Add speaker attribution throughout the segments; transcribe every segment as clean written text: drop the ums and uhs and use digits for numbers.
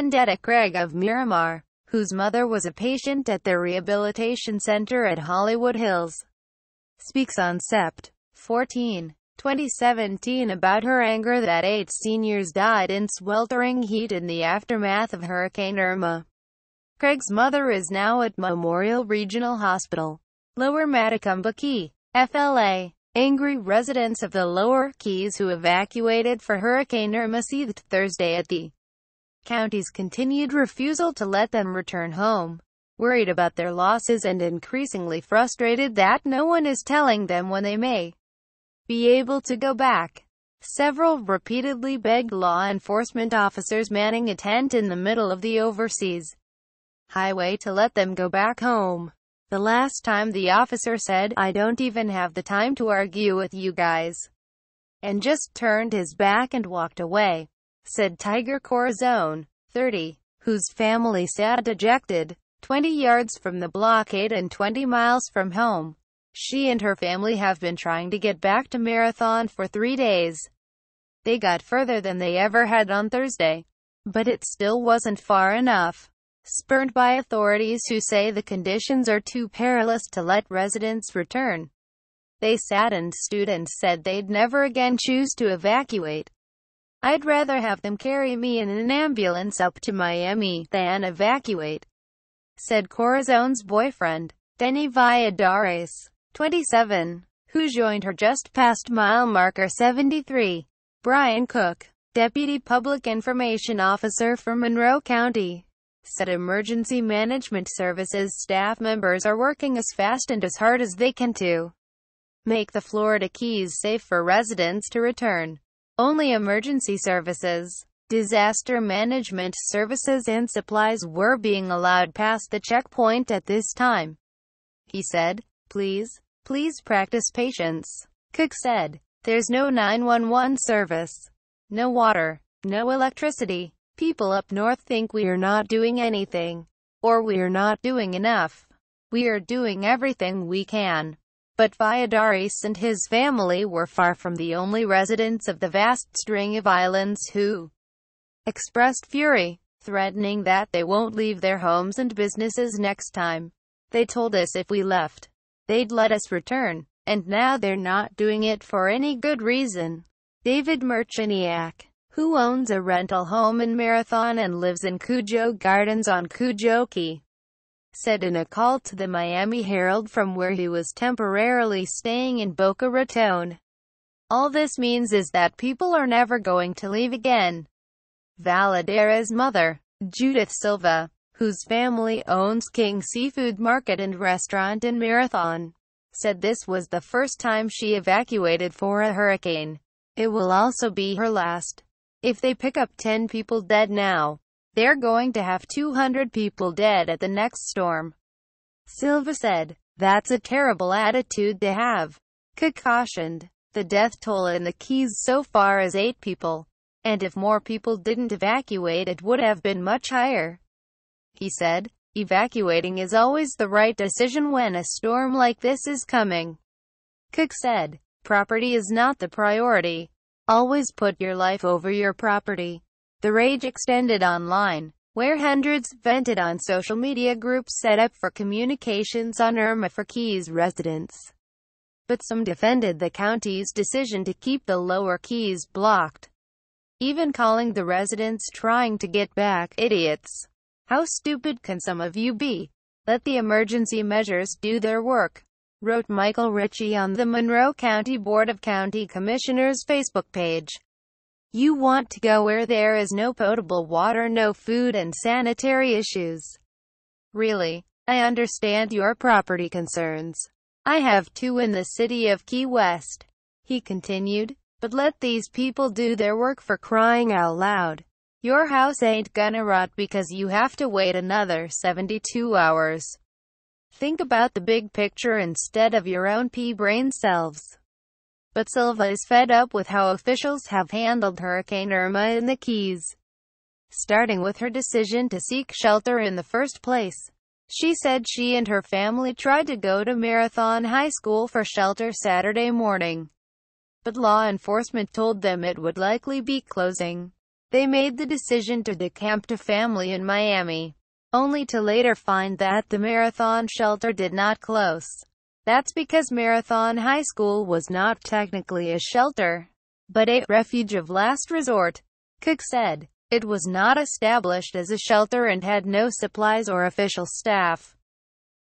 Speaker 1: Vendetta Craig of Miramar, whose mother was a patient at the Rehabilitation Center at Hollywood Hills, speaks on Sept. 14, 2017 about her anger that 8 seniors died in sweltering heat in the aftermath of Hurricane Irma. Craig's mother is now at Memorial Regional Hospital, Lower MATECUMBE Key, FLA. Angry residents of the lower Keys who evacuated for Hurricane Irma seethed Thursday at the county's continued refusal to let them return home, worried about their losses and increasingly frustrated that no one is telling them when they may be able to go back. Several repeatedly begged law enforcement officers manning a tent in the middle of the overseas highway to let them go back home. The last time the officer said, "I don't even have the time to argue with you guys," and just turned his back and walked away, said Tiger Corazon, 30, whose family sat dejected, 20 yards from the blockade and 20 miles from home. She and her family have been trying to get back to Marathon for 3 days. They got further than they ever had on Thursday, but it still wasn't far enough. Spurned by authorities who say the conditions are too perilous to let residents return, they sat and stewed and said they'd never again choose to evacuate. "I'd rather have them carry me in an ambulance up to Miami than evacuate," said Corazon's boyfriend, Denny Valladares, 27, who joined her just past mile marker 73. Brian Cook, Deputy Public Information Officer for Monroe County, said emergency management services staff members are working as fast and as hard as they can to make the Florida Keys safe for residents to return. Only emergency services, disaster management services and supplies were being allowed past the checkpoint at this time. He said, please practice patience." Cook said, "There's no 911 service, no water, no electricity. People up north think we are not doing anything, or we are not doing enough. We are doing everything we can." But Valladares and his family were far from the only residents of the vast string of islands who expressed fury, threatening that they won't leave their homes and businesses next time. "They told us if we left, they'd let us return, and now they're not doing it for any good reason." David Merchaniak, who owns a rental home in Marathon and lives in Cujo Gardens on Cujo Key, said in a call to the Miami Herald from where he was temporarily staying in Boca Raton, "All this means is that people are never going to leave again." Valladares' mother, Judith Silva, whose family owns King Seafood Market and Restaurant in Marathon, said this was the first time she evacuated for a hurricane. It will also be her last. "If they pick up 10 people dead now, they're going to have 200 people dead at the next storm," Silva said. "That's a terrible attitude to have." Cook cautioned, the death toll in the Keys so far is 8 people, and if more people didn't evacuate it would have been much higher. He said, "Evacuating is always the right decision when a storm like this is coming." Cook said, "Property is not the priority. Always put your life over your property." The rage extended online, where hundreds vented on social media groups set up for communications on Irma for Keys residents. But some defended the county's decision to keep the lower Keys blocked, even calling the residents trying to get back idiots. "How stupid can some of you be? Let the emergency measures do their work," wrote Michael Ritchie on the Monroe County Board of County Commissioners Facebook page. "You want to go where there is no potable water, no food and sanitary issues. Really, I understand your property concerns. I have 2 in the city of Key West," he continued, "but let these people do their work, for crying out loud. Your house ain't gonna rot because you have to wait another 72 hours. Think about the big picture instead of your own pea-brain selves." But Silva is fed up with how officials have handled Hurricane Irma in the Keys, starting with her decision to seek shelter in the first place. She said she and her family tried to go to Marathon High School for shelter Saturday morning, but law enforcement told them it would likely be closing. They made the decision to decamp to family in Miami, only to later find that the Marathon shelter did not close. That's because Marathon High School was not technically a shelter, but a refuge of last resort, Cook said. It was not established as a shelter and had no supplies or official staff.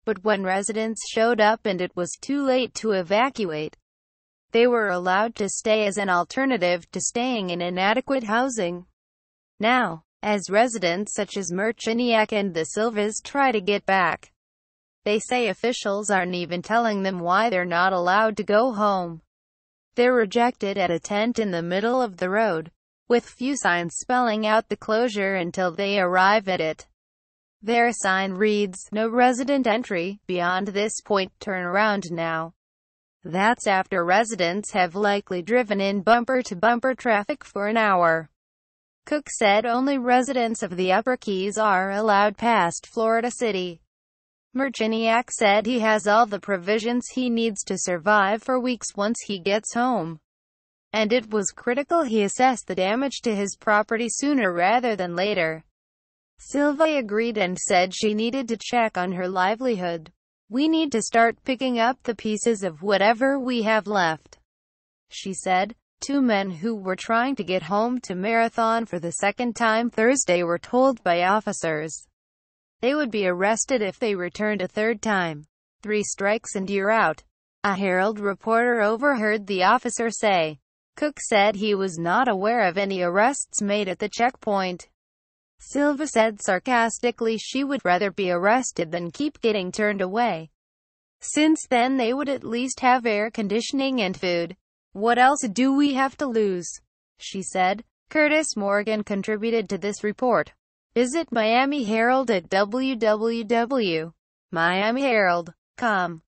Speaker 1: But when residents showed up and it was too late to evacuate, they were allowed to stay as an alternative to staying in inadequate housing. Now, as residents such as Merchaniak and the Silvas try to get back, they say officials aren't even telling them why they're not allowed to go home. They're rejected at a tent in the middle of the road, with few signs spelling out the closure until they arrive at it. Their sign reads, "No resident entry, beyond this point, turn around now." That's after residents have likely driven in bumper-to-bumper traffic for an hour. Cook said only residents of the Upper Keys are allowed past Florida City. Merchaniak said he has all the provisions he needs to survive for weeks once he gets home, and it was critical he assess the damage to his property sooner rather than later. Silva agreed and said she needed to check on her livelihood. "We need to start picking up the pieces of whatever we have left," she said. Two men who were trying to get home to Marathon for the second time Thursday were told by officers they would be arrested if they returned a third time. "3 strikes and you're out," a Herald reporter overheard the officer say. Cook said he was not aware of any arrests made at the checkpoint. Silva said sarcastically she would rather be arrested than keep getting turned away, since then they would at least have air conditioning and food. "What else do we have to lose?" she said. Curtis Morgan contributed to this report. Visit Miami Herald at www.miamiherald.com.